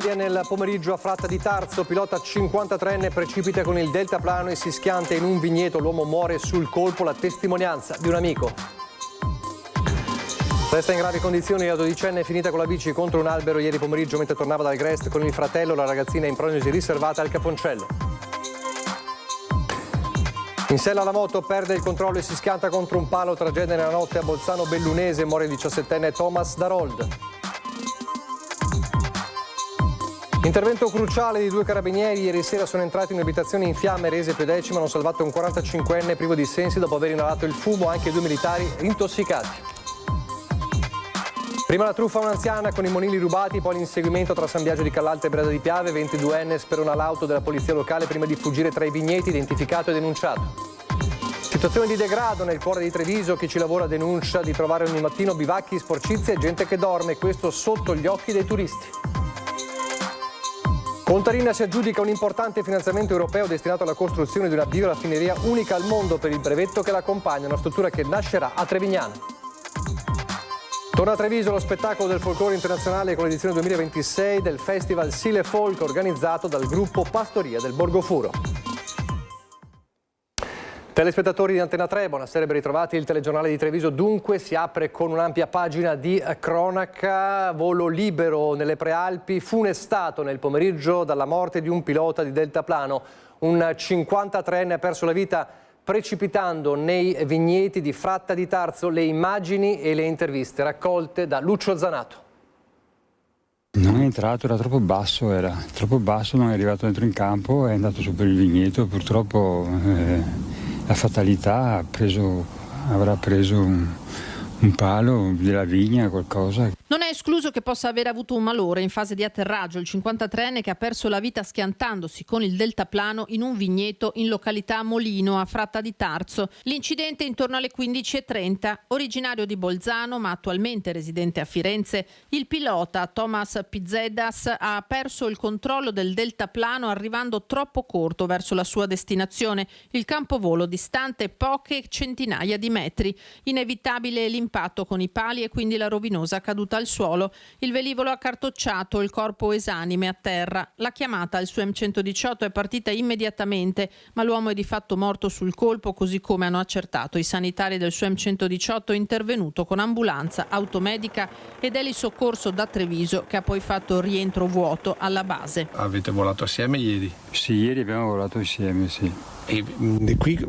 tragedia nel pomeriggio a Fratta di Tarso. Pilota 53enne precipita con il deltaplano e si schianta in un vigneto. L'uomo muore sul colpo, la testimonianza di un amico. Resta in gravi condizioni la 12enne finita con la bici contro un albero ieri pomeriggio mentre tornava dal Grest con il fratello. La ragazzina è in prognosi riservata al Cafoncello. In sella la moto perde il controllo e si schianta contro un palo. Tragedia nella notte a Bolzano Bellunese. Muore il 17enne Thomas Darold. Intervento cruciale di 2 carabinieri. Ieri sera sono entrati in un'abitazione in fiamme. Rese Piodecimo hanno salvato un 45enne privo di sensi dopo aver inalato il fumo. Anche 2 militari intossicati. Prima la truffa a un'anziana con i monili rubati, poi l'inseguimento tra San Biagio di Callalta e Breda di Piave. 22enne sperona l'auto della polizia locale prima di fuggire tra i vigneti, identificato e denunciato. Situazione di degrado nel cuore di Treviso. Chi ci lavora denuncia di trovare ogni mattino bivacchi, sporcizie e gente che dorme. Questo sotto gli occhi dei turisti. Contarina si aggiudica un importante finanziamento europeo destinato alla costruzione di una bioraffineria unica al mondo per il brevetto che l'accompagna, una struttura che nascerà a Trevignano. Torna a Treviso lo spettacolo del folklore internazionale con l'edizione 2026 del Festival Sile Folk organizzato dal gruppo Pastoria del Borgofuro. Telespettatori di Antena 3, buonasera e ben ritrovati. Il telegiornale di Treviso dunque si apre con un'ampia pagina di cronaca. Volo libero nelle Prealpi, funestato nel pomeriggio dalla morte di un pilota di deltaplano. Un 53enne ha perso la vita precipitando nei vigneti di Fratta di Tarso. Le immagini e le interviste raccolte da Lucio Zanato. Non è entrato, era troppo basso, non è arrivato dentro in campo, è andato su per il vigneto, purtroppo la fatalità avrà preso un palo della vigna, qualcosa. Non è escluso che possa aver avuto un malore in fase di atterraggio il 53enne che ha perso la vita schiantandosi con il deltaplano in un vigneto in località Molino a Fratta di Tarso. L'incidente intorno alle 15:30. Originario di Bolzano ma attualmente residente a Firenze, il pilota Thomas Pizzedas ha perso il controllo del deltaplano arrivando troppo corto verso la sua destinazione, il campovolo distante poche centinaia di metri. Inevitabile l'impatto con i pali e quindi la rovinosa caduta al suolo. Il velivolo ha cartocciato, il corpo esanime a terra. La chiamata al SUEM 118 è partita immediatamente, ma l'uomo è di fatto morto sul colpo, così come hanno accertato i sanitari del SUEM 118 intervenuto con ambulanza, automedica ed elisoccorso da Treviso, che ha poi fatto rientro vuoto alla base. Avete volato assieme ieri? Sì, ieri abbiamo volato insieme, sì. E qui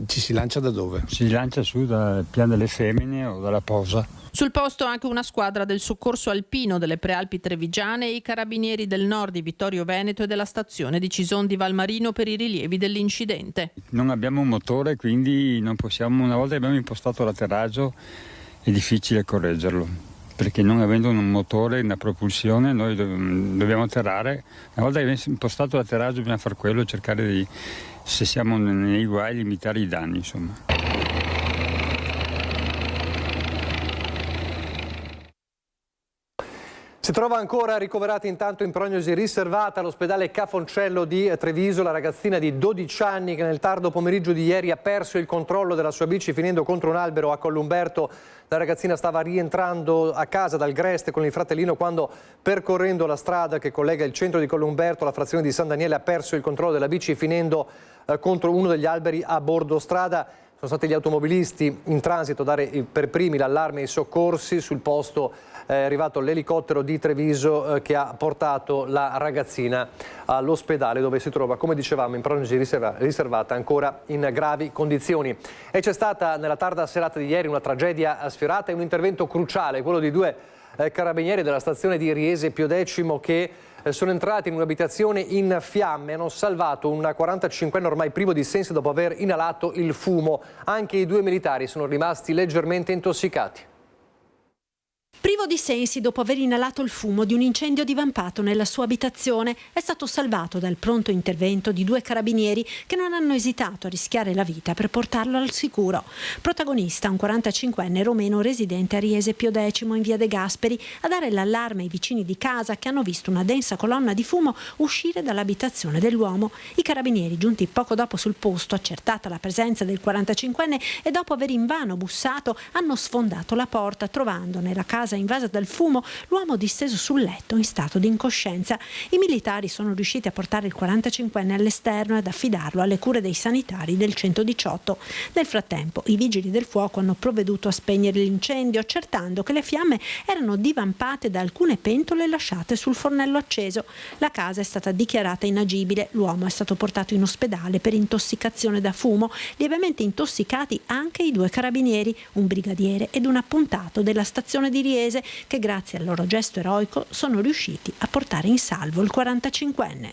ci si lancia da dove? Si lancia su dal piano delle femmine o dalla posa. Sul posto anche una squadra del soccorso alpino delle Prealpi trevigiane e i carabinieri del nord di Vittorio Veneto e della stazione di Cison di Valmarino per i rilievi dell'incidente. Non abbiamo un motore, quindi non possiamo, una volta che abbiamo impostato l'atterraggio è difficile correggerlo, perché non avendo un motore, una propulsione, noi dobbiamo atterrare. Una volta che abbiamo impostato l'atterraggio bisogna fare quello, cercare di, se siamo nei guai, limitare i danni, insomma. Si trova ancora ricoverata intanto in prognosi riservata all'ospedale Cafoncello di Treviso la ragazzina di 12 anni che nel tardo pomeriggio di ieri ha perso il controllo della sua bici finendo contro un albero a Collumberto. La ragazzina stava rientrando a casa dal Grest con il fratellino quando, percorrendo la strada che collega il centro di Collumberto alla frazione di San Daniele, ha perso il controllo della bici finendo contro uno degli alberi a bordo strada. Sono stati gli automobilisti in transito a dare per primi l'allarme ai soccorsi. Sul posto è arrivato l'elicottero di Treviso che ha portato la ragazzina all'ospedale dove si trova, come dicevamo, in prognosi riservata, ancora in gravi condizioni. E c'è stata nella tarda serata di ieri una tragedia sfiorata e un intervento cruciale, quello di 2 carabinieri della stazione di Riese Piodecimo che sono entrati in un'abitazione in fiamme, hanno salvato un 45enne ormai privo di sensi dopo aver inalato il fumo. Anche i 2 militari sono rimasti leggermente intossicati. Privo di sensi dopo aver inalato il fumo di un incendio divampato nella sua abitazione, è stato salvato dal pronto intervento di 2 carabinieri che non hanno esitato a rischiare la vita per portarlo al sicuro. Protagonista un 45enne romeno residente a Riese Piodecimo in via De Gasperi a dare l'allarme ai vicini di casa che hanno visto una densa colonna di fumo uscire dall'abitazione dell'uomo. I carabinieri, giunti poco dopo sul posto, accertata la presenza del 45enne e dopo aver invano bussato, hanno sfondato la porta trovando nella casa casa invasa dal fumo, l'uomo disteso sul letto in stato di incoscienza. I militari sono riusciti a portare il 45enne all'esterno e ad affidarlo alle cure dei sanitari del 118. Nel frattempo i vigili del fuoco hanno provveduto a spegnere l'incendio, accertando che le fiamme erano divampate da alcune pentole lasciate sul fornello acceso. La casa è stata dichiarata inagibile. L'uomo è stato portato in ospedale per intossicazione da fumo, lievemente intossicati anche i 2 carabinieri, un brigadiere ed un appuntato della stazione di Riese, che grazie al loro gesto eroico sono riusciti a portare in salvo il 45enne.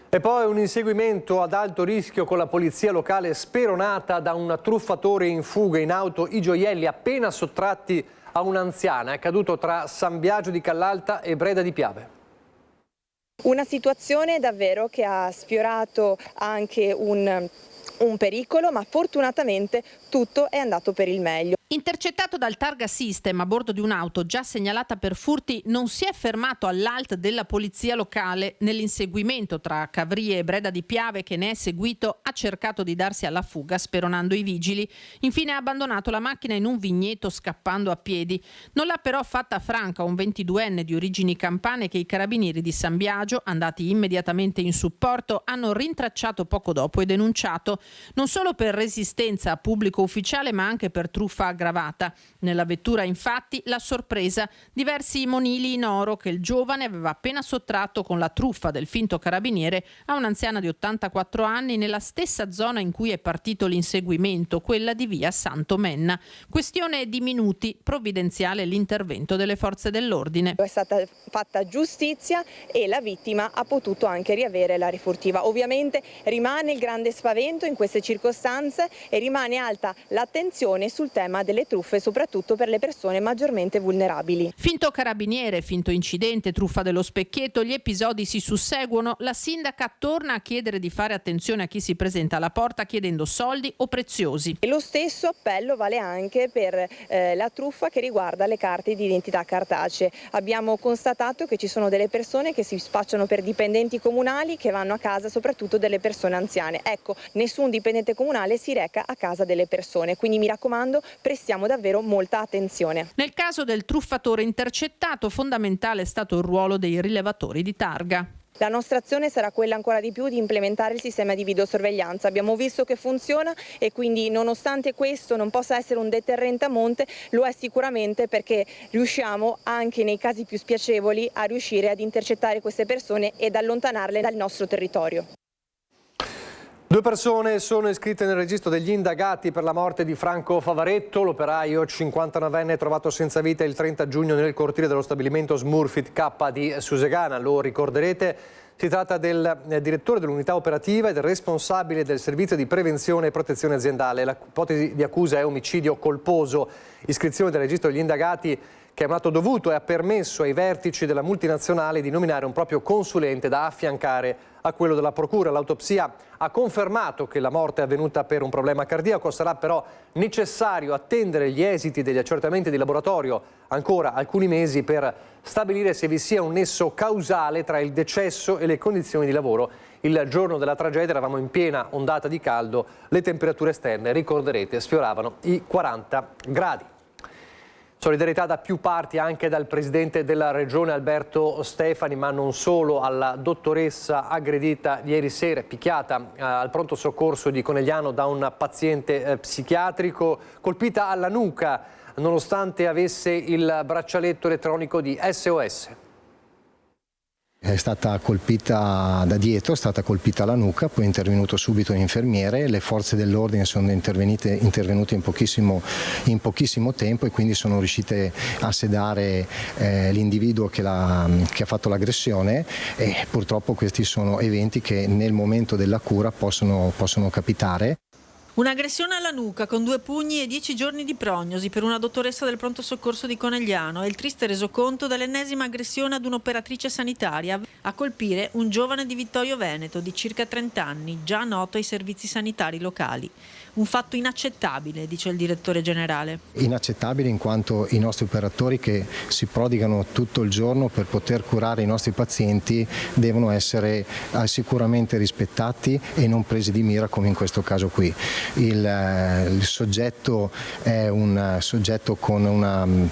E poi un inseguimento ad alto rischio con la polizia locale speronata da un truffatore in fuga in auto. I gioielli appena sottratti a un'anziana. È accaduto tra San Biagio di Callalta e Breda di Piave. Una situazione davvero che ha sfiorato anche un pericolo, ma fortunatamente tutto è andato per il meglio. Intercettato dal Targa System a bordo di un'auto già segnalata per furti, non si è fermato all'ALT della polizia locale. Nell'inseguimento tra Cavrie e Breda di Piave che ne è seguito, ha cercato di darsi alla fuga speronando i vigili. Infine ha abbandonato la macchina in un vigneto scappando a piedi. Non l'ha però fatta franca un 22enne di origini campane che i carabinieri di San Biagio, andati immediatamente in supporto, hanno rintracciato poco dopo e denunciato, non solo per resistenza a pubblico ufficiale ma anche per truffa aggravata. Nella vettura infatti la sorpresa, diversi monili in oro che il giovane aveva appena sottratto con la truffa del finto carabiniere a un'anziana di 84 anni nella stessa zona in cui è partito l'inseguimento, quella di via Santo Menna. Questione di minuti, provvidenziale l'intervento delle forze dell'ordine. È stata fatta giustizia e la vittima ha potuto anche riavere la rifurtiva. Ovviamente rimane il grande spavento in queste circostanze e rimane alta l'attenzione sul tema delle truffe, soprattutto per le persone maggiormente vulnerabili. Finto carabiniere, finto incidente, truffa dello specchietto, gli episodi si susseguono. La sindaca torna a chiedere di fare attenzione a chi si presenta alla porta chiedendo soldi o preziosi. E lo stesso appello vale anche per la truffa che riguarda le carte di identità cartacee. Abbiamo constatato che ci sono delle persone che si spacciano per dipendenti comunali che vanno a casa soprattutto delle persone anziane. Ecco, nessun dipendente comunale si reca a casa delle persone, quindi mi raccomando, prestiamo davvero molta attenzione. Nel caso del truffatore intercettato, fondamentale è stato il ruolo dei rilevatori di targa. La nostra azione sarà quella ancora di più di implementare il sistema di videosorveglianza. Abbiamo visto che funziona e quindi nonostante questo non possa essere un deterrente a monte, lo è sicuramente perché riusciamo anche nei casi più spiacevoli a riuscire ad intercettare queste persone ed allontanarle dal nostro territorio. 2 persone sono iscritte nel registro degli indagati per la morte di Franco Favaretto, l'operaio 59enne trovato senza vita il 30 giugno nel cortile dello stabilimento Smurfit K di Susegana. Lo ricorderete, si tratta del direttore dell'unità operativa e del responsabile del servizio di prevenzione e protezione aziendale. L'ipotesi di accusa è omicidio colposo. Iscrizione del registro degli indagati che è un atto dovuto e ha permesso ai vertici della multinazionale di nominare un proprio consulente da affiancare a quello della procura. L'autopsia ha confermato che la morte è avvenuta per un problema cardiaco, sarà però necessario attendere gli esiti degli accertamenti di laboratorio ancora alcuni mesi per stabilire se vi sia un nesso causale tra il decesso e le condizioni di lavoro. Il giorno della tragedia eravamo in piena ondata di caldo, le temperature esterne, ricorderete, sfioravano i 40 gradi. Solidarietà da più parti anche dal presidente della regione Alberto Stefani, ma non solo, alla dottoressa aggredita ieri sera, picchiata al pronto soccorso di Conegliano da un paziente psichiatrico, colpita alla nuca nonostante avesse il braccialetto elettronico di SOS. È stata colpita da dietro, è stata colpita alla nuca, poi è intervenuto subito un infermiere, le forze dell'ordine sono intervenute in pochissimo tempo e quindi sono riuscite a sedare l'individuo che ha fatto l'aggressione e purtroppo questi sono eventi che nel momento della cura possono capitare. Un'aggressione alla nuca con 2 pugni e 10 giorni di prognosi per una dottoressa del pronto soccorso di Conegliano è il triste resoconto dell'ennesima aggressione ad un'operatrice sanitaria a colpire un giovane di Vittorio Veneto di circa 30 anni, già noto ai servizi sanitari locali. Un fatto inaccettabile, dice il direttore generale. Inaccettabile in quanto i nostri operatori che si prodigano tutto il giorno per poter curare i nostri pazienti devono essere sicuramente rispettati e non presi di mira come in questo caso qui. Il soggetto è un soggetto con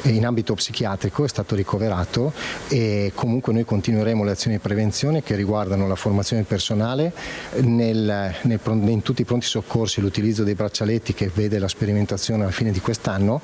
in ambito psichiatrico, è stato ricoverato e comunque noi continueremo le azioni di prevenzione che riguardano la formazione personale in tutti i pronti soccorsi, l'utilizzo dei braccialetti che vede la sperimentazione alla fine di quest'anno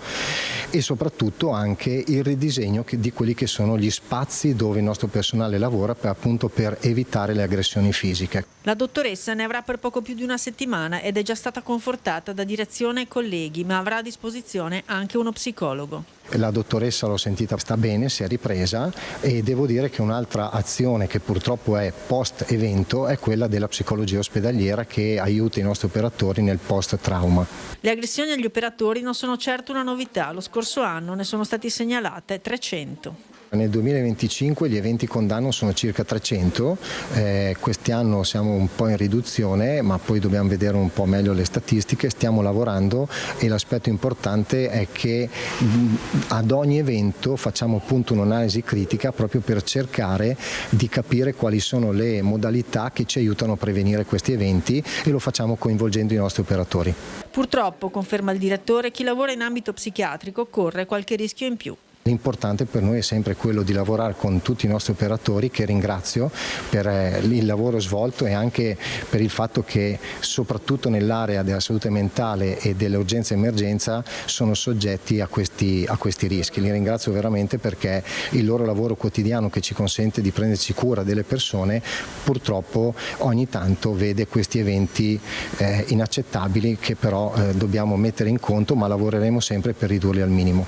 e soprattutto anche il ridisegno di quelli che sono gli spazi dove il nostro personale lavora appunto per evitare le aggressioni fisiche. La dottoressa ne avrà per poco più di una settimana ed è già stata confortata da direzione e colleghi, ma avrà a disposizione anche uno psicologo. La dottoressa, l'ho sentita, sta bene, si è ripresa e devo dire che un'altra azione che purtroppo è post evento è quella della psicologia ospedaliera che aiuta i nostri operatori nel post trauma. Le aggressioni agli operatori non sono certo una novità, lo scorso anno ne sono stati segnalate 300. Nel 2025 gli eventi con danno sono circa 300, quest'anno siamo un po' in riduzione, ma poi dobbiamo vedere un po' meglio le statistiche, stiamo lavorando e l'aspetto importante è che ad ogni evento facciamo appunto un'analisi critica proprio per cercare di capire quali sono le modalità che ci aiutano a prevenire questi eventi e lo facciamo coinvolgendo i nostri operatori. Purtroppo, conferma il direttore, chi lavora in ambito psichiatrico corre qualche rischio in più. L'importante per noi è sempre quello di lavorare con tutti i nostri operatori, che ringrazio per il lavoro svolto e anche per il fatto che soprattutto nell'area della salute mentale e dell'urgenza e emergenza sono soggetti a questi rischi. Li ringrazio veramente perché il loro lavoro quotidiano che ci consente di prenderci cura delle persone purtroppo ogni tanto vede questi eventi inaccettabili che però dobbiamo mettere in conto, ma lavoreremo sempre per ridurli al minimo.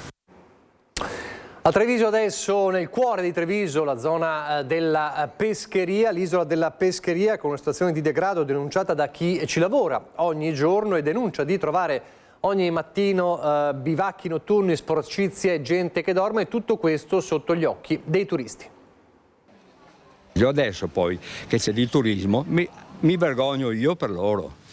A Treviso adesso, nel cuore di Treviso, la zona della pescheria, l'isola della pescheria con una situazione di degrado denunciata da chi ci lavora ogni giorno e denuncia di trovare ogni mattino bivacchi notturni, sporcizie, gente che dorme e tutto questo sotto gli occhi dei turisti. Io adesso poi che c'è di turismo mi vergogno io per loro.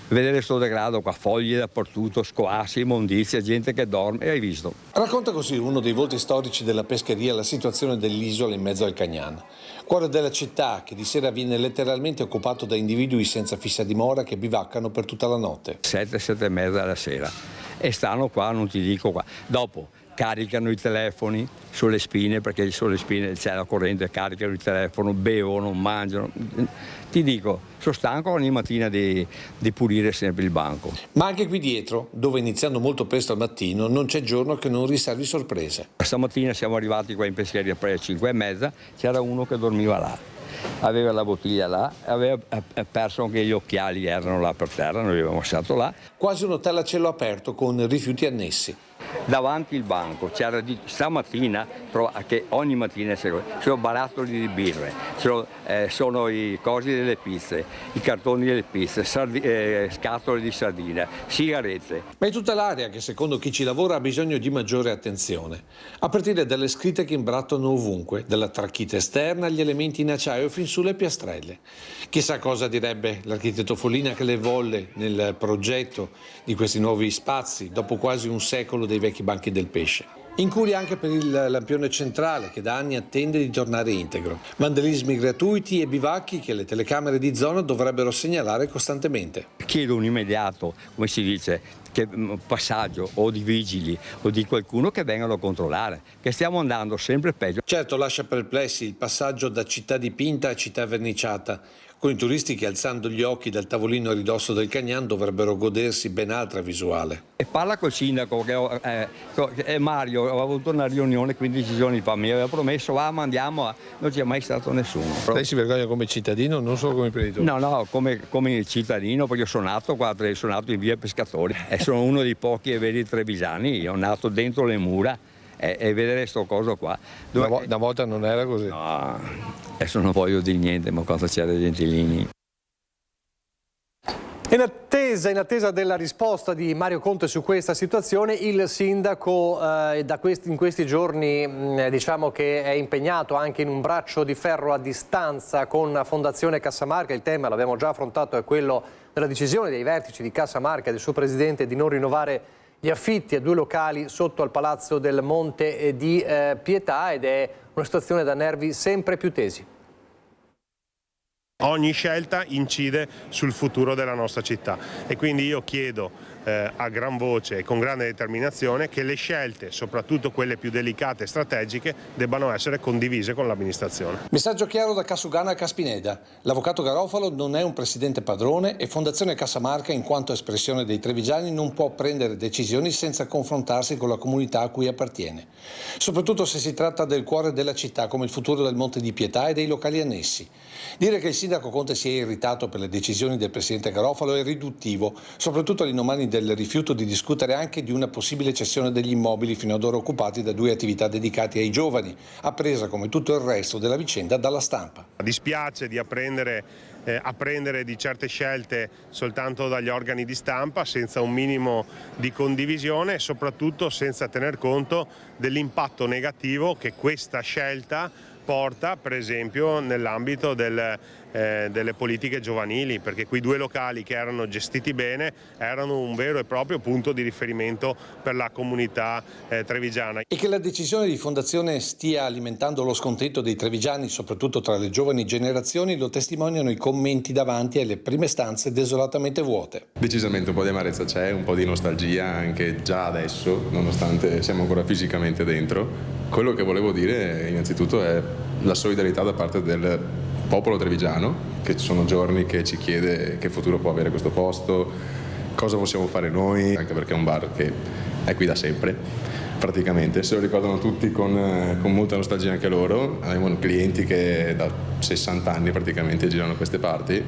Vedere questo degrado qua, foglie dappertutto, scoassi, immondizie, gente che dorme, hai visto? Racconta così uno dei volti storici della pescheria la situazione dell'isola in mezzo al Cagnan. Cuore della città che di sera viene letteralmente occupato da individui senza fissa dimora che bivaccano per tutta la notte. 7 e mezza della sera e stanno qua, non ti dico qua. Dopo caricano i telefoni sulle spine perché sulle spine c'è la corrente, caricano il telefono, bevono, mangiano. Ti dico, sono stanco ogni mattina di pulire sempre il banco. Ma anche qui dietro, dove iniziando molto presto al mattino, non c'è giorno che non riservi sorprese. Stamattina siamo arrivati qua in pescheria alle 5 e mezza, c'era uno che dormiva là. Aveva la bottiglia là, aveva perso anche gli occhiali, erano là per terra, noi avevamo lasciato là. Quasi un hotel a cielo aperto con rifiuti annessi. Davanti il banco c'era stamattina, che ogni mattina sono barattoli di birre, sono i cosi delle pizze, i cartoni delle pizze, scatole di sardine, sigarette. Ma è tutta l'area che secondo chi ci lavora ha bisogno di maggiore attenzione, a partire dalle scritte che imbrattano ovunque, dalla tracchita esterna agli elementi in acciaio fin sulle piastrelle. Chissà cosa direbbe l'architetto Follina che le volle nel progetto di questi nuovi spazi dopo quasi un secolo dei vecchi banchi del pesce. Incuria anche per il lampione centrale che da anni attende di tornare integro. Vandalismi gratuiti e bivacchi che le telecamere di zona dovrebbero segnalare costantemente. Chiedo un immediato, come si dice, passaggio o di vigili o di qualcuno che vengano a controllare, che stiamo andando sempre peggio. Certo, lascia perplessi il passaggio da città dipinta a città verniciata, con i turisti che alzando gli occhi dal tavolino a ridosso del Cagnan dovrebbero godersi ben altra visuale. E parla col sindaco, che Mario, avevo avuto una riunione 15 giorni fa, mi aveva promesso, ma andiamo, non c'è mai stato nessuno. Lei si vergogna come cittadino, non solo come imprenditore? No, come cittadino, perché io sono nato qua, sono nato in via Pescatori e sono uno dei pochi e veri trevisani, io sono nato dentro le mura. E vedere sto coso qua. Una volta non era così. No, adesso non voglio dire niente, ma quando c'era Gentilini. In attesa della risposta di Mario Conte su questa situazione, il sindaco in questi giorni diciamo che è impegnato anche in un braccio di ferro a distanza con Fondazione Cassamarca. Il tema, l'abbiamo già affrontato, è quello della decisione dei vertici di Cassamarca e del suo presidente di non rinnovare gli affitti a 2 locali sotto al Palazzo del Monte di Pietà, ed è una situazione da nervi sempre più tesi. Ogni scelta incide sul futuro della nostra città e quindi io chiedo a gran voce e con grande determinazione che le scelte, soprattutto quelle più delicate e strategiche, debbano essere condivise con l'amministrazione. Messaggio chiaro da Cassugana a Caspineda. L'avvocato Garofalo non è un presidente padrone e Fondazione Cassamarca, in quanto espressione dei trevigiani, non può prendere decisioni senza confrontarsi con la comunità a cui appartiene. Soprattutto se si tratta del cuore della città, come il futuro del Monte di Pietà e dei locali annessi. Dire che il sindaco Conte si è irritato per le decisioni del presidente Garofalo è riduttivo, soprattutto all'indomani del rifiuto di discutere anche di una possibile cessione degli immobili fino ad ora occupati da 2 attività dedicate ai giovani, appresa come tutto il resto della vicenda dalla stampa. Dispiace di apprendere di certe scelte soltanto dagli organi di stampa, senza un minimo di condivisione e soprattutto senza tener conto dell'impatto negativo che questa scelta porta, per esempio, nell'ambito delle politiche giovanili, perché quei 2 locali che erano gestiti bene erano un vero e proprio punto di riferimento per la comunità trevigiana. E che la decisione di Fondazione stia alimentando lo scontento dei trevigiani, soprattutto tra le giovani generazioni, lo testimoniano i commenti davanti alle prime stanze desolatamente vuote. Decisamente un po' di amarezza c'è, un po' di nostalgia anche già adesso, nonostante siamo ancora fisicamente dentro. Quello che volevo dire innanzitutto è la solidarietà da parte del popolo trevigiano, che ci sono giorni che ci chiede che futuro può avere questo posto, cosa possiamo fare noi, anche perché è un bar che è qui da sempre, praticamente. Se lo ricordano tutti con molta nostalgia anche loro. Abbiamo clienti che da 60 anni praticamente girano queste parti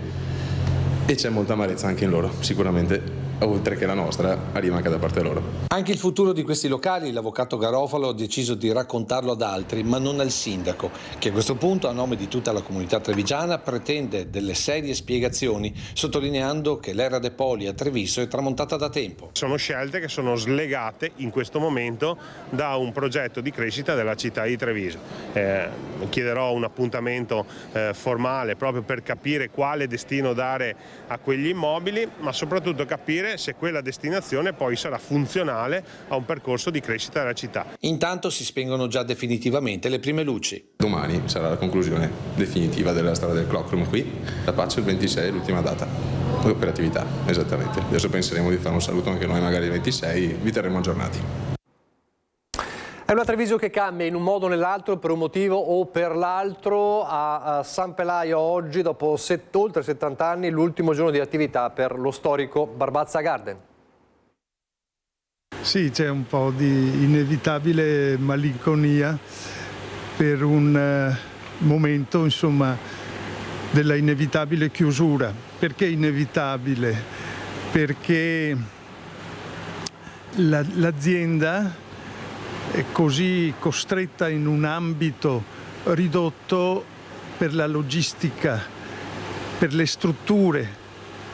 e c'è molta amarezza anche in loro, sicuramente. Oltre che la nostra, arriva anche da parte loro. Anche il futuro di questi locali l'avvocato Garofalo ha deciso di raccontarlo ad altri, ma non al sindaco, che a questo punto, a nome di tutta la comunità trevigiana, pretende delle serie spiegazioni, sottolineando che l'era De Poli a Treviso è tramontata da tempo. Sono scelte che sono slegate in questo momento da un progetto di crescita della città di Treviso. Chiederò un appuntamento formale proprio per capire quale destino dare a quegli immobili, ma soprattutto capire se quella destinazione poi sarà funzionale a un percorso di crescita della città. Intanto si spengono già definitivamente le prime luci. Domani sarà la conclusione definitiva della strada del Clockroom qui. La Pace il 26 è l'ultima data. Operatività, esattamente. Adesso penseremo di fare un saluto anche noi magari il 26, vi terremo aggiornati. È una Treviso che cambia in un modo o nell'altro, per un motivo o per l'altro. A San Pelaio oggi, dopo oltre 70 anni, l'ultimo giorno di attività per lo storico Barbazza Garden. Sì, c'è un po' di inevitabile malinconia per un momento, insomma, della inevitabile chiusura. Perché inevitabile? Perché l'azienda è così costretta in un ambito ridotto per la logistica, per le strutture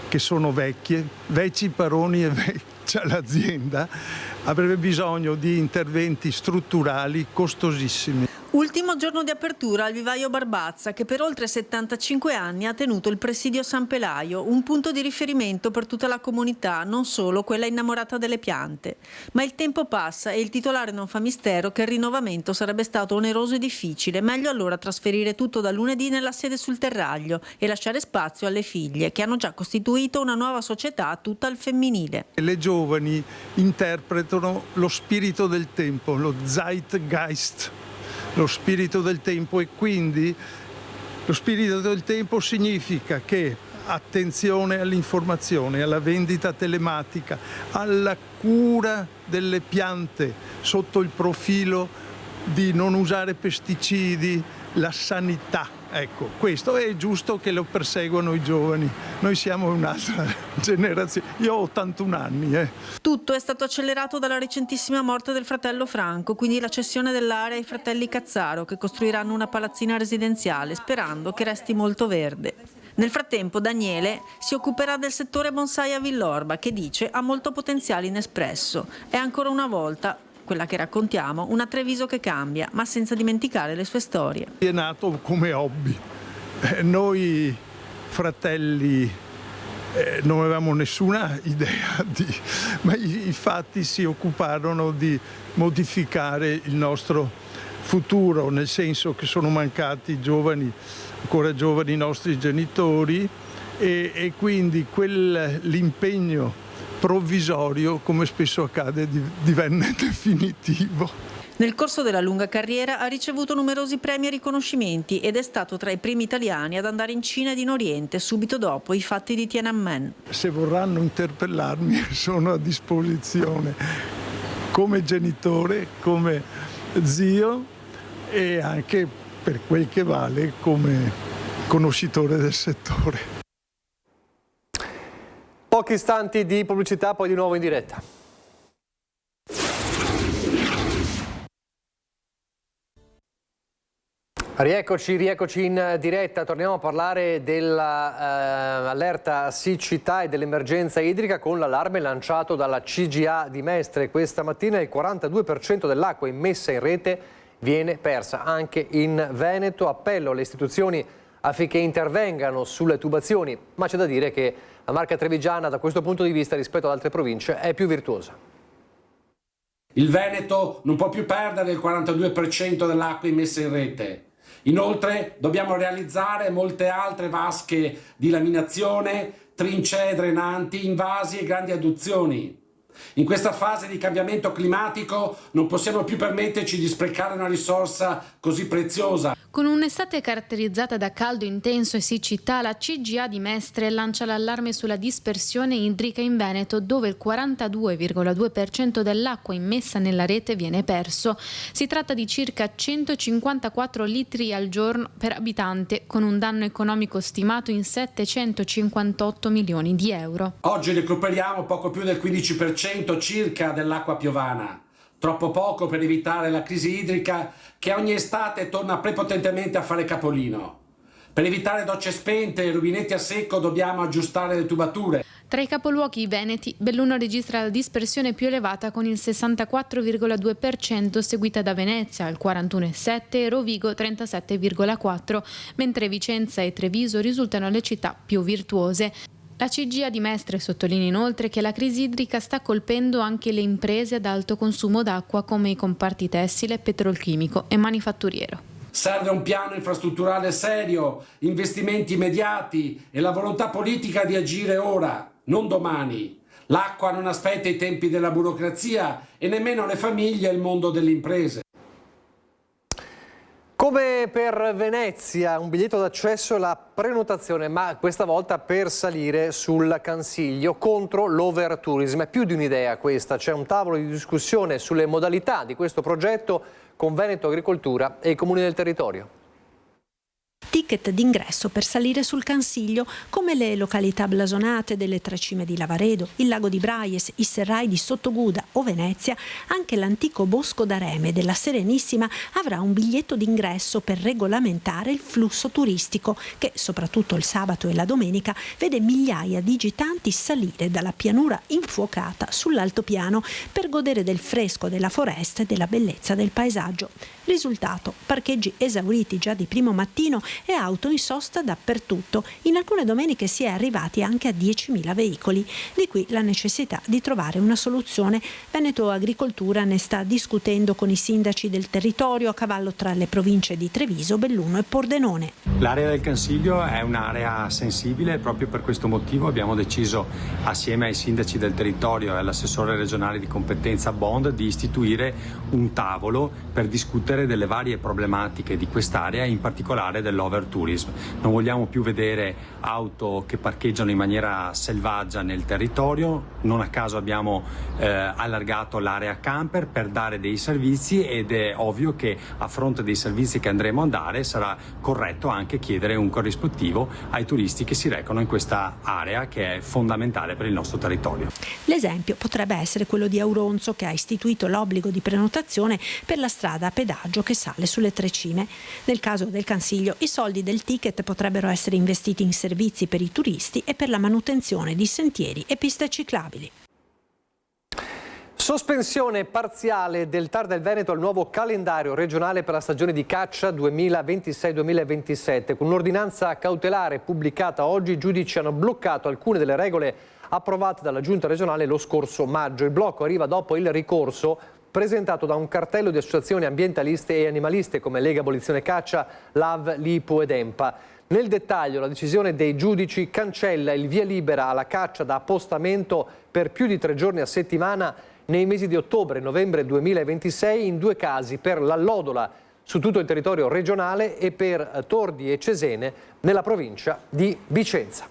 che sono vecchie, vecchi paroni e vecchia l'azienda, avrebbe bisogno di interventi strutturali costosissimi. Ultimo giorno di apertura al Vivaio Barbazza, che per oltre 75 anni ha tenuto il presidio San Pelaio, un punto di riferimento per tutta la comunità, non solo quella innamorata delle piante. Ma il tempo passa e il titolare non fa mistero che il rinnovamento sarebbe stato oneroso e difficile. Meglio allora trasferire tutto da lunedì nella sede sul Terraglio e lasciare spazio alle figlie, che hanno già costituito una nuova società tutta al femminile. Le giovani interpretano lo spirito del tempo, lo Zeitgeist, lo spirito del tempo, e quindi lo spirito del tempo significa che attenzione all'informazione, alla vendita telematica, alla cura delle piante sotto il profilo di non usare pesticidi, la sanità. Ecco, questo è giusto che lo perseguano i giovani. Noi siamo un'altra generazione. Io ho 81 anni. Tutto è stato accelerato dalla recentissima morte del fratello Franco, quindi la cessione dell'area ai fratelli Cazzaro, che costruiranno una palazzina residenziale, sperando che resti molto verde. Nel frattempo Daniele si occuperà del settore bonsai a Villorba, che dice ha molto potenziale inespresso. È ancora una volta quella che raccontiamo, una Treviso che cambia, ma senza dimenticare le sue storie. È nato come hobby. Noi fratelli non avevamo nessuna idea ma i fatti si occuparono di modificare il nostro futuro, nel senso che sono mancati giovani, ancora giovani, i nostri genitori, e quindi l'impegno provvisorio, come spesso accade, divenne definitivo. Nel corso della lunga carriera ha ricevuto numerosi premi e riconoscimenti ed è stato tra i primi italiani ad andare in Cina ed in Oriente subito dopo i fatti di Tiananmen. Se vorranno interpellarmi sono a disposizione come genitore, come zio e anche, per quel che vale, come conoscitore del settore. Pochi istanti di pubblicità, poi di nuovo in diretta. Rieccoci in diretta, torniamo a parlare dell'allerta siccità e dell'emergenza idrica con l'allarme lanciato dalla CGA di Mestre. Questa mattina il 42% dell'acqua immessa in rete viene persa anche in Veneto. Appello alle istituzioni affinché intervengano sulle tubazioni, ma c'è da dire che la Marca Trevigiana da questo punto di vista rispetto ad altre province è più virtuosa. Il Veneto non può più perdere il 42% dell'acqua immessa in rete. Inoltre dobbiamo realizzare molte altre vasche di laminazione, trincee drenanti, invasi e grandi adduzioni. In questa fase di cambiamento climatico non possiamo più permetterci di sprecare una risorsa così preziosa. Con un'estate caratterizzata da caldo intenso e siccità, la CGA di Mestre lancia l'allarme sulla dispersione idrica in Veneto, dove il 42,2% dell'acqua immessa nella rete viene perso. Si tratta di circa 154 litri al giorno per abitante, con un danno economico stimato in 758 milioni di euro. Oggi recuperiamo poco più del 15% circa dell'acqua piovana. Troppo poco per evitare la crisi idrica che ogni estate torna prepotentemente a fare capolino. Per evitare docce spente e rubinetti a secco dobbiamo aggiustare le tubature. Tra i capoluoghi veneti, Belluno registra la dispersione più elevata con il 64,2%, seguita da Venezia al 41,7% e Rovigo 37,4%, mentre Vicenza e Treviso risultano le città più virtuose. La CGA di Mestre sottolinea inoltre che la crisi idrica sta colpendo anche le imprese ad alto consumo d'acqua come i comparti tessile, petrolchimico e manifatturiero. Serve un piano infrastrutturale serio, investimenti immediati e la volontà politica di agire ora, non domani. L'acqua non aspetta i tempi della burocrazia e nemmeno le famiglie e il mondo delle imprese. Come per Venezia, un biglietto d'accesso e la prenotazione, ma questa volta per salire sul Cansiglio contro l'overtourism. È più di un'idea questa, c'è un tavolo di discussione sulle modalità di questo progetto con Veneto Agricoltura e i comuni del territorio. Ticket d'ingresso per salire sul Cansiglio, come le località blasonate delle Tre Cime di Lavaredo, il lago di Braies, i serrai di Sottoguda o Venezia, anche l'antico Bosco d'Areme della Serenissima avrà un biglietto d'ingresso per regolamentare il flusso turistico che, soprattutto il sabato e la domenica, vede migliaia di gitanti salire dalla pianura infuocata sull'altopiano per godere del fresco della foresta e della bellezza del paesaggio. Risultato: parcheggi esauriti già di primo mattino e auto in sosta dappertutto. In alcune domeniche si è arrivati anche a 10.000 veicoli. Di qui la necessità di trovare una soluzione. Veneto Agricoltura ne sta discutendo con i sindaci del territorio a cavallo tra le province di Treviso, Belluno e Pordenone. L'area del Cansiglio è un'area sensibile e proprio per questo motivo abbiamo deciso, assieme ai sindaci del territorio e all'assessore regionale di competenza Bond, di istituire un tavolo per discutere delle varie problematiche di quest'area, in particolare dell'overtourism. Non vogliamo più vedere auto che parcheggiano in maniera selvaggia nel territorio. Non a caso abbiamo allargato l'area camper per dare dei servizi ed è ovvio che a fronte dei servizi che andremo a dare sarà corretto anche chiedere un corrispettivo ai turisti che si recano in questa area che è fondamentale per il nostro territorio. L'esempio potrebbe essere quello di Auronzo, che ha istituito l'obbligo di prenotazione per la strada a pedaggio che sale sulle Tre Cime. Nel caso del Cansiglio, i soldi del ticket potrebbero essere investiti in servizi per i turisti e per la manutenzione di sentieri e piste ciclabili. Sospensione parziale del TAR del Veneto al nuovo calendario regionale per la stagione di caccia 2026-2027. Con un'ordinanza cautelare pubblicata oggi, i giudici hanno bloccato alcune delle regole approvate dalla Giunta regionale lo scorso maggio. Il blocco arriva dopo il ricorso presentato da un cartello di associazioni ambientaliste e animaliste come Lega Abolizione Caccia, LAV, LIPU ed EMPA. Nel dettaglio, la decisione dei giudici cancella il via libera alla caccia da appostamento per più di 3 giorni a settimana nei mesi di ottobre e novembre 2026 in 2 casi, per l'allodola su tutto il territorio regionale e per Tordi e Cesene nella provincia di Vicenza.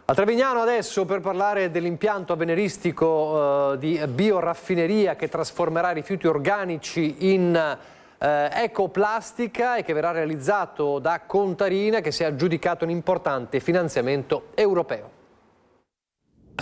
A Trevignano adesso per parlare dell'impianto avveniristico di bioraffineria che trasformerà rifiuti organici in ecoplastica e che verrà realizzato da Contarina, che si è aggiudicato un importante finanziamento europeo.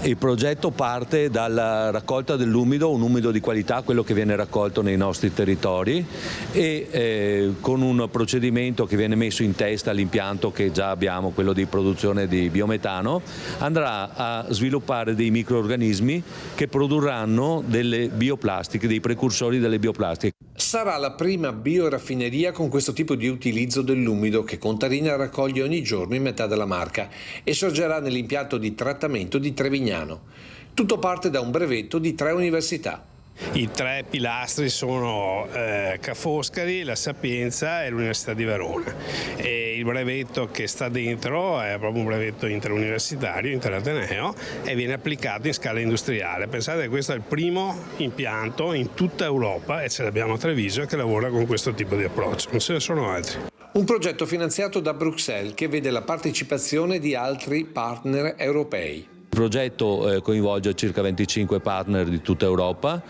Il progetto parte dalla raccolta dell'umido, un umido di qualità, quello che viene raccolto nei nostri territori, e con un procedimento che viene messo in testa all'impianto che già abbiamo, quello di produzione di biometano, andrà a sviluppare dei microrganismi che produrranno delle bioplastiche, dei precursori delle bioplastiche. Sarà la prima bioraffineria con questo tipo di utilizzo dell'umido che Contarina raccoglie ogni giorno in metà della Marca e sorgerà nell'impianto di trattamento di Trevignano. Tutto parte da un brevetto di 3 università. I 3 pilastri sono Ca' Foscari, la Sapienza e l'Università di Verona. E il brevetto che sta dentro è proprio un brevetto interuniversitario, interateneo, e viene applicato in scala industriale. Pensate che questo è il primo impianto in tutta Europa, e ce l'abbiamo a Treviso, che lavora con questo tipo di approccio, non ce ne sono altri. Un progetto finanziato da Bruxelles che vede la partecipazione di altri partner europei. Il progetto coinvolge circa 25 partner di tutta Europa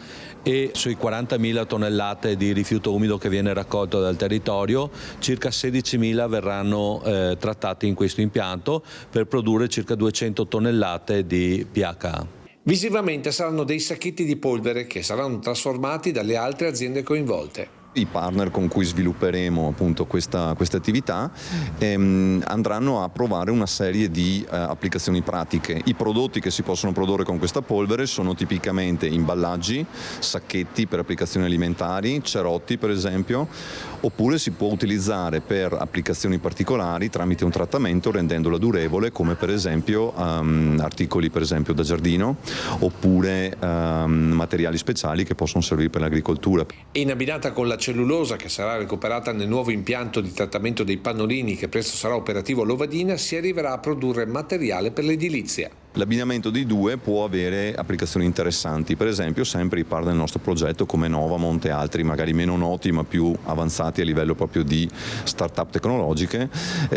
e sui 40.000 tonnellate di rifiuto umido che viene raccolto dal territorio, circa 16.000 verranno trattati in questo impianto per produrre circa 200 tonnellate di PHA. Visivamente saranno dei sacchetti di polvere che saranno trasformati dalle altre aziende coinvolte. I partner con cui svilupperemo appunto questa attività andranno a provare una serie di applicazioni pratiche. I prodotti che si possono produrre con questa polvere sono tipicamente imballaggi, sacchetti per applicazioni alimentari, cerotti per esempio, oppure si può utilizzare per applicazioni particolari tramite un trattamento rendendola durevole, come per esempio articoli per esempio da giardino, oppure materiali speciali che possono servire per l'agricoltura. In abbinata con la cellulosa che sarà recuperata nel nuovo impianto di trattamento dei pannolini che presto sarà operativo a Lovadina, si arriverà a produrre materiale per l'edilizia. L'abbinamento dei due può avere applicazioni interessanti, per esempio sempre i partner del nostro progetto come Novamont e altri magari meno noti ma più avanzati a livello proprio di start-up tecnologiche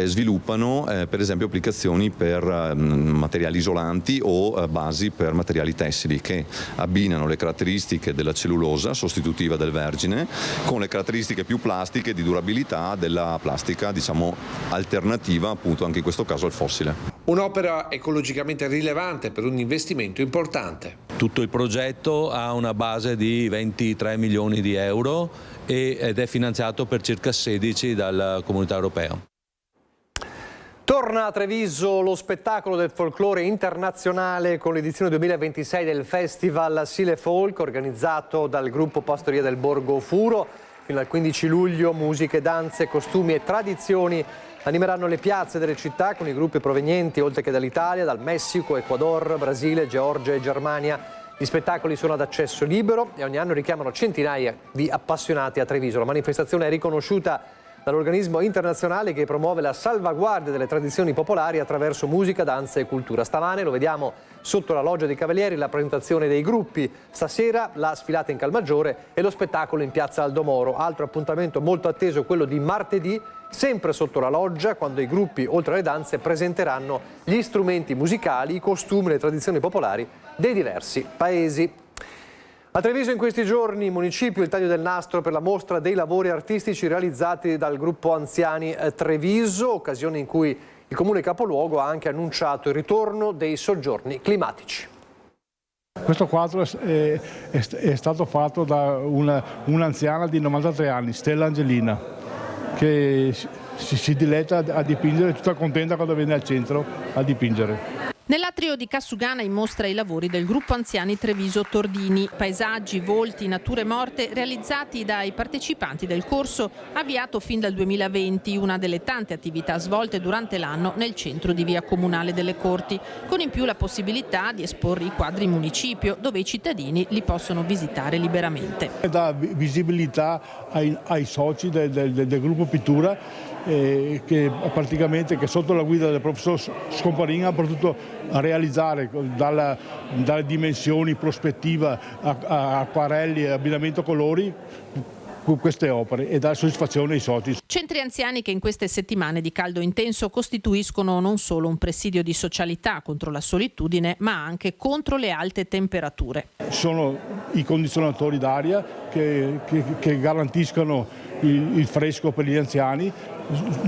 sviluppano per esempio applicazioni per materiali isolanti o basi per materiali tessili che abbinano le caratteristiche della cellulosa sostitutiva del vergine con le caratteristiche più plastiche di durabilità della plastica, diciamo, alternativa appunto anche in questo caso al fossile. Un'opera ecologicamente rilevante per un investimento importante. Tutto il progetto ha una base di 23 milioni di euro ed è finanziato per circa 16 dalla Comunità Europea. Torna a Treviso lo spettacolo del folklore internazionale con l'edizione 2026 del Festival Sile Folk organizzato dal gruppo Pastoria del Borgo Furo. Fino al 15 luglio musiche, danze, costumi e tradizioni animeranno le piazze delle città con i gruppi provenienti oltre che dall'Italia, dal Messico, Ecuador, Brasile, Georgia e Germania. Gli spettacoli sono ad accesso libero e ogni anno richiamano centinaia di appassionati a Treviso. La manifestazione è riconosciuta dall'organismo internazionale che promuove la salvaguardia delle tradizioni popolari attraverso musica, danza e cultura. Stamane lo vediamo sotto la Loggia dei Cavalieri, la presentazione dei gruppi. Stasera la sfilata in Calmaggiore e lo spettacolo in Piazza Aldomoro. Altro appuntamento molto atteso è quello di martedì, sempre sotto la Loggia, quando i gruppi, oltre alle danze, presenteranno gli strumenti musicali, i costumi e le tradizioni popolari dei diversi paesi. A Treviso in questi giorni, municipio, il taglio del nastro per la mostra dei lavori artistici realizzati dal gruppo Anziani Treviso, occasione in cui il comune capoluogo ha anche annunciato il ritorno dei soggiorni climatici. Questo quadro è stato fatto da un'anziana di 93 anni, Stella Angelina, che si diletta a dipingere, tutta contenta quando viene al centro a dipingere. Nell'atrio di Cassugana in mostra i lavori del gruppo anziani Treviso Tordini, paesaggi, volti, nature morte realizzati dai partecipanti del corso avviato fin dal 2020, una delle tante attività svolte durante l'anno nel centro di via Comunale delle Corti, con in più la possibilità di esporre i quadri in municipio, dove i cittadini li possono visitare liberamente. Dà visibilità ai soci del gruppo pittura che praticamente sotto la guida del professor Scomparin ha potuto realizzare dalle dimensioni, prospettiva, acquarelli e abbinamento colori queste opere e dà soddisfazione ai soci. Centri anziani che in queste settimane di caldo intenso costituiscono non solo un presidio di socialità contro la solitudine, ma anche contro le alte temperature. Sono i condizionatori d'aria che garantiscono il fresco per gli anziani,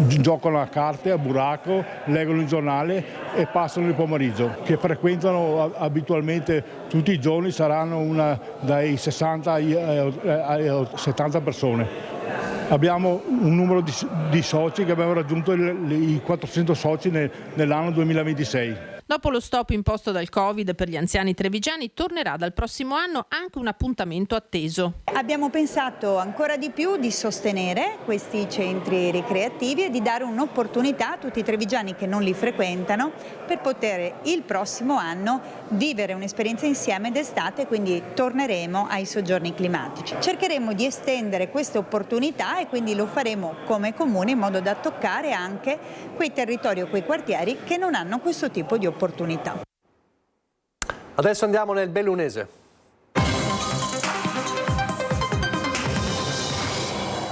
giocano a carte, a burraco, leggono il giornale e passano il pomeriggio, che frequentano abitualmente tutti i giorni, saranno dai 60 ai 70 persone. Abbiamo un numero di soci che abbiamo raggiunto i 400 soci nell'anno 2026. Dopo lo stop imposto dal Covid per gli anziani trevigiani, tornerà dal prossimo anno anche un appuntamento atteso. Abbiamo pensato ancora di più di sostenere questi centri ricreativi e di dare un'opportunità a tutti i trevigiani che non li frequentano per poter il prossimo anno vivere un'esperienza insieme d'estate, quindi torneremo ai soggiorni climatici. Cercheremo di estendere queste opportunità e quindi lo faremo come comune in modo da toccare anche quei territori o quei quartieri che non hanno questo tipo di opportunità. Adesso andiamo nel Bellunese.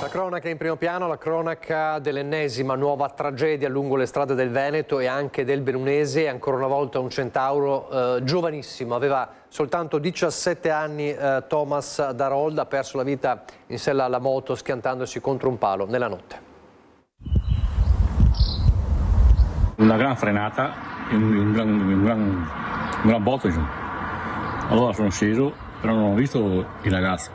La cronaca in primo piano, la cronaca dell'ennesima nuova tragedia lungo le strade del Veneto e anche del Bellunese. Ancora una volta un centauro giovanissimo, aveva soltanto 17 anni, Thomas Darold, ha perso la vita in sella alla moto schiantandosi contro un palo nella notte. Una gran frenata e un gran botto giù. Allora sono sceso, però non ho visto il ragazzo.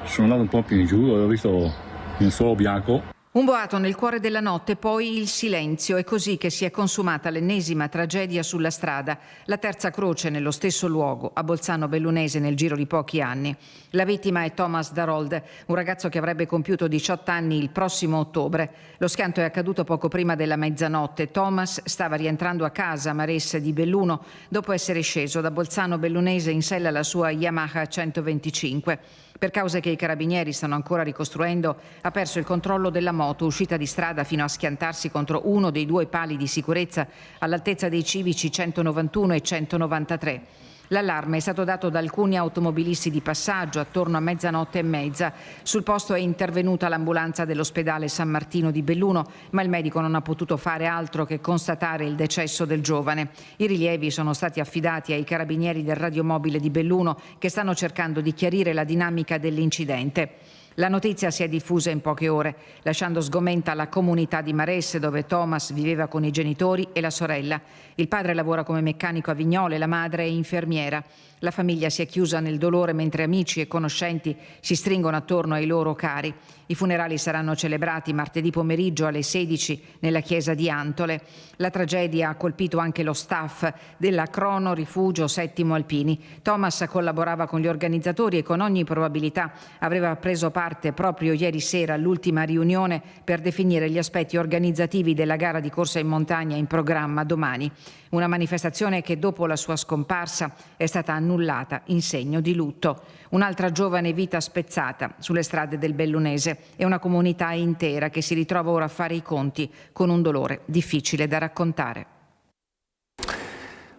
Sono andato un po' più in giù e ho visto un solo bianco. Un boato nel cuore della notte, poi il silenzio. È così che si è consumata l'ennesima tragedia sulla strada. La terza croce nello stesso luogo, a Bolzano Bellunese, nel giro di pochi anni. La vittima è Thomas Darold, un ragazzo che avrebbe compiuto 18 anni il prossimo ottobre. Lo schianto è accaduto poco prima della mezzanotte. Thomas stava rientrando a casa a Maresse di Belluno dopo essere sceso da Bolzano Bellunese in sella alla sua Yamaha 125. Per cause che i carabinieri stanno ancora ricostruendo, ha perso il controllo della moto, uscita di strada fino a schiantarsi contro uno dei due pali di sicurezza all'altezza dei civici 191 e 193. L'allarme è stato dato da alcuni automobilisti di passaggio attorno a mezzanotte e mezza. Sul posto è intervenuta l'ambulanza dell'ospedale San Martino di Belluno, ma il medico non ha potuto fare altro che constatare il decesso del giovane. I rilievi sono stati affidati ai carabinieri del radiomobile di Belluno, che stanno cercando di chiarire la dinamica dell'incidente. La notizia si è diffusa in poche ore, lasciando sgomenta la comunità di Maresse, dove Thomas viveva con i genitori e la sorella. Il padre lavora come meccanico a Vignole, la madre è infermiera. La famiglia si è chiusa nel dolore mentre amici e conoscenti si stringono attorno ai loro cari. I funerali saranno celebrati martedì pomeriggio alle 16 nella chiesa di Antole. La tragedia ha colpito anche lo staff della Crono Rifugio Settimo Alpini. Thomas collaborava con gli organizzatori e con ogni probabilità aveva preso parte proprio ieri sera all'ultima riunione per definire gli aspetti organizzativi della gara di corsa in montagna in programma domani. Una manifestazione che dopo la sua scomparsa è stata annullata in segno di lutto. Un'altra giovane vita spezzata sulle strade del Bellunese e una comunità intera che si ritrova ora a fare i conti con un dolore difficile da raccontare.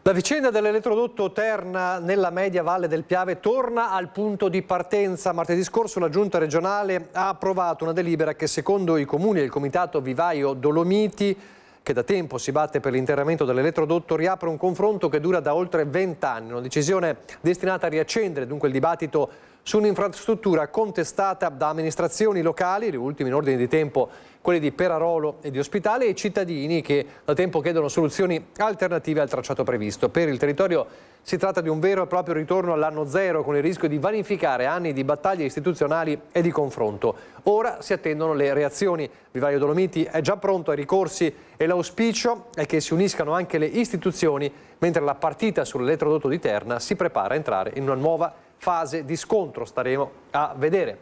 La vicenda dell'elettrodotto Terna nella media valle del Piave torna al punto di partenza. Martedì scorso la Giunta regionale ha approvato una delibera che secondo i comuni e il Comitato Vivaio Dolomiti, che da tempo si batte per l'interramento dell'elettrodotto, riapre un confronto che dura da oltre 20 anni. Una decisione destinata a riaccendere dunque il dibattito su un'infrastruttura contestata da amministrazioni locali, gli ultimi in ordine di tempo quelli di Perarolo e di Ospitale, e cittadini che da tempo chiedono soluzioni alternative al tracciato previsto. Per il territorio si tratta di un vero e proprio ritorno all'anno zero, con il rischio di vanificare anni di battaglie istituzionali e di confronto. Ora si attendono le reazioni. Vivaio Dolomiti è già pronto ai ricorsi e l'auspicio è che si uniscano anche le istituzioni, mentre la partita sull'elettrodotto di Terna si prepara a entrare in una nuova fase di scontro. Staremo a vedere.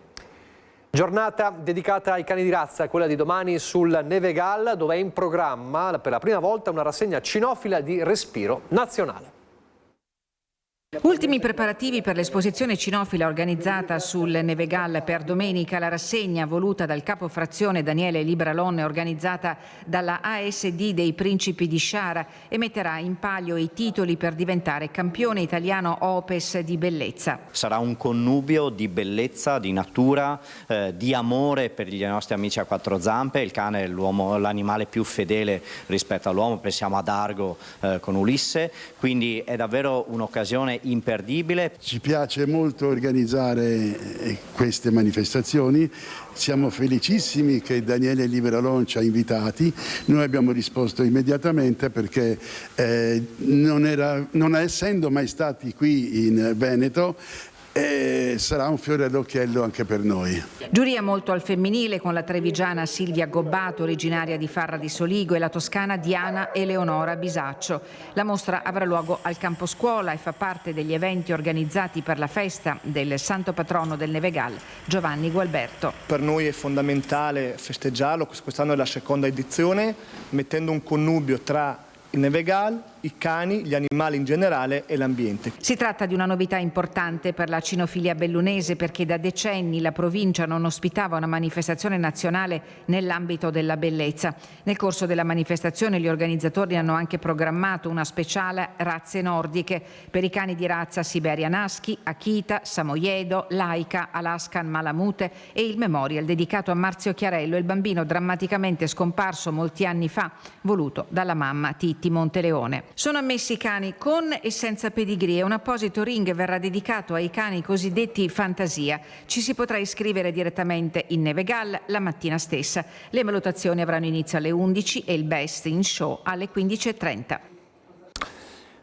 Giornata dedicata ai cani di razza, quella di domani sul Nevegal, dove è in programma per la prima volta una rassegna cinofila di respiro nazionale. Ultimi preparativi per l'esposizione cinofila organizzata sul Nevegal per domenica. La rassegna voluta dal capo frazione Daniele Libralon e organizzata dalla ASD dei Principi di Sciara e metterà in palio i titoli per diventare campione italiano Opes di bellezza. Sarà un connubio di bellezza, di natura, di amore per gli nostri amici a quattro zampe. Il cane è l'animale più fedele rispetto all'uomo, pensiamo ad Argo con Ulisse, quindi è davvero un'occasione imperdibile. Ci piace molto organizzare queste manifestazioni, siamo felicissimi che Daniele Libralon ci ha invitati, noi abbiamo risposto immediatamente perché non essendo mai stati qui in Veneto, sarà un fiore all'occhiello anche per noi. Giuria molto al femminile, con la trevigiana Silvia Gobbato, originaria di Farra di Soligo, e la toscana Diana Eleonora Bisaccio. La mostra avrà luogo al campo scuola e fa parte degli eventi organizzati per la festa del santo patrono del Nevegal, Giovanni Gualberto. Per noi è fondamentale festeggiarlo, quest'anno è la seconda edizione, mettendo un connubio tra il Nevegal, i cani, gli animali in generale e l'ambiente. Si tratta di una novità importante per la cinofilia bellunese, perché da decenni la provincia non ospitava una manifestazione nazionale nell'ambito della bellezza. Nel corso della manifestazione gli organizzatori hanno anche programmato una speciale razze nordiche per i cani di razza Siberian Husky, Akita, Samoyedo, Laika, Alaskan Malamute e il memorial dedicato a Marzio Chiarello, il bambino drammaticamente scomparso molti anni fa, voluto dalla mamma Titti Monteleone. Sono ammessi i cani con e senza pedigree. Un apposito ring verrà dedicato ai cani cosiddetti fantasia. Ci si potrà iscrivere direttamente in Nevegal la mattina stessa. Le valutazioni avranno inizio alle 11 e il Best in Show alle 15:30.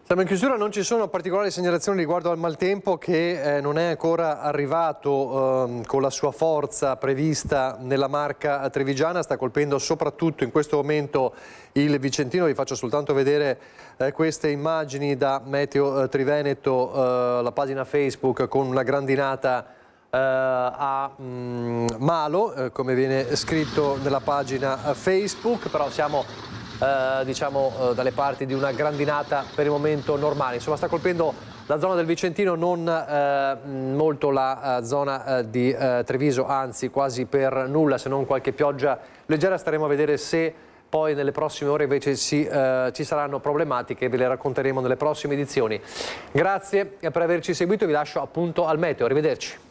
Siamo in chiusura, non ci sono particolari segnalazioni riguardo al maltempo che non è ancora arrivato con la sua forza prevista nella Marca trevigiana, sta colpendo soprattutto in questo momento il Vicentino. Vi faccio soltanto vedere queste immagini da Meteo Triveneto, la pagina Facebook, con una grandinata a Malo, come viene scritto nella pagina Facebook, però siamo diciamo dalle parti di una grandinata per il momento normale. Insomma, sta colpendo la zona del Vicentino, non molto la zona di Treviso, anzi quasi per nulla, se non qualche pioggia leggera. Staremo a vedere se poi nelle prossime ore invece ci saranno problematiche, ve le racconteremo nelle prossime edizioni. Grazie per averci seguito e vi lascio appunto al meteo. Arrivederci.